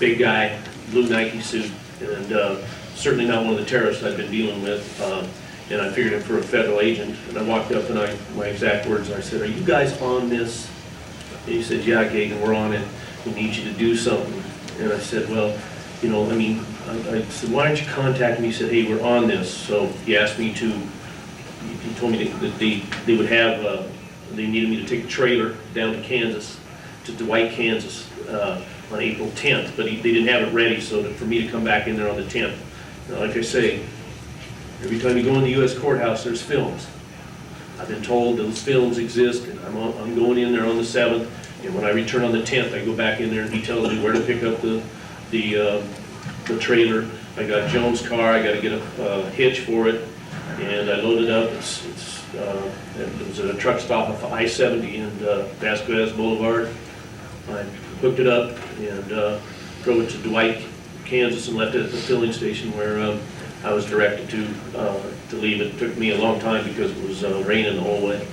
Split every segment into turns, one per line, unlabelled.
big guy, blue Nike suit, and certainly not one of the terrorists I'd been dealing with. And I figured him for a federal agent, and I walked up and my exact words, I said, "Are you guys on this?" And he said, "Yeah, Gagan, we're on it. We need you to do something." And I said, "Well, you know, I mean," I said, "Why don't you contact me?" He said, "Hey, we're on this." So he asked me to, he told me that they would have, they needed me to take a trailer down to Kansas, to Dwight, Kansas, on April 10th, but they didn't have it ready, so for me to come back in there on the 10th. Now, like I say, every time you go in the U.S. courthouse, there's films. I've been told those films exist, and I'm going in there on the 7th, and when I return on the 10th, I go back in there and he tells me where to pick up the trailer. I got Jones' car, I got to get a hitch for it, and I load it up. It was at a truck stop off of I-70 and Vasquez Boulevard. I hooked it up and drove it to Dwight, Kansas, and left it at the filling station where I was directed to leave. It took me a long time because it was raining the whole way.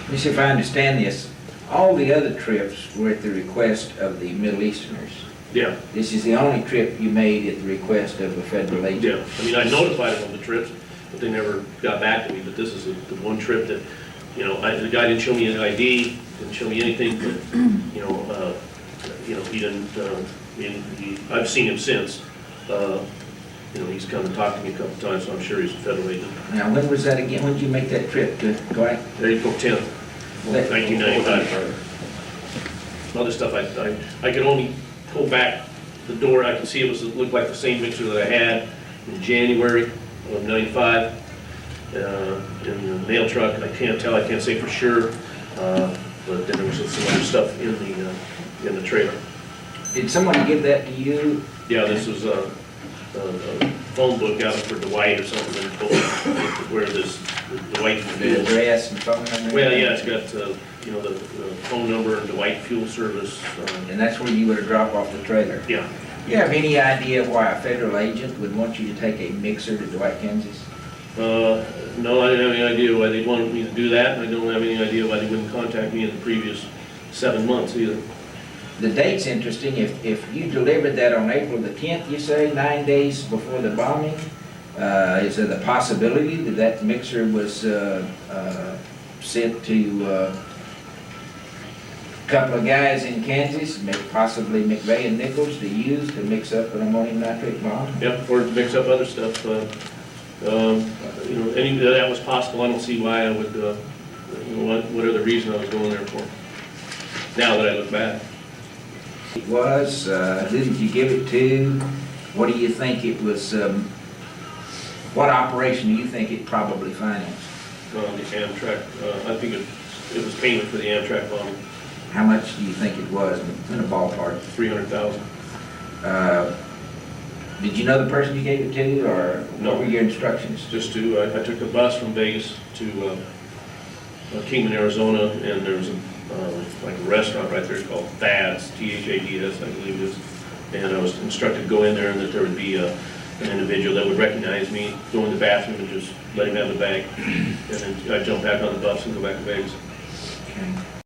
Let me see if I understand this. All the other trips were at the request of the Middle Easterners.
Yeah.
This is the only trip you made at the request of a federal agent.
Yeah. I mean, I notified them of the trips, but they never got back to me. But this is the one trip that, you know, the guy didn't show me an ID, didn't show me anything, but, you know, he didn't, I've seen him since. You know, he's come and talked to me a couple times, so I'm sure he's a federal agent.
Now, when was that again? When did you make that trip to Dwight?
April 10th, 1995. Other stuff, I could only pull back the door. I could see it looked like the same mixer that I had in January of 95 in the mail truck. I can't tell, I can't say for sure, but then there was some other stuff in the trailer.
Did somebody give that to you?
Yeah, this was a phone book out for Dwight or something, where this Dwight
The address and phone number?
Well, yeah, it's got you know, the phone number and Dwight Fuel Service.
And that's where you were to drop off the trailer?
Yeah.
Do you have any idea why a federal agent would want you to take a mixer to Dwight, Kansas?
No, I didn't have any idea why they wanted me to do that, and I don't have any idea why they wouldn't contact me in the previous 7 months either.
The date's interesting. If you delivered that on April the 10th, you say, 9 days before the bombing, is there the possibility that that mixer was sent to a couple of guys in Kansas, possibly McVeigh and Nichols, to use to mix up an ammonium nitrate bomb?
Yep, or mix up other stuff. You know, any that was possible. I don't see why I would. You know, what other reason I was going there for? Now that I look back.
It was, who did you give it to? What do you think it was, what operation do you think it probably financed?
The Amtrak, I think it was payment for the Amtrak bombing.
How much do you think it was in a ballpark?
$300,000.
Did you know the person you gave it to, or
No.
what were your instructions?
Just to, I took a bus from Vegas to Kingman, Arizona, and there was like a restaurant right there called Thad's, T-H-A-D-S, I believe it is. And I was instructed to go in there and that there would be an individual that would recognize me, go in the bathroom and just let him have the bag. And then I'd jump back on the bus and go back to Vegas.
Okay.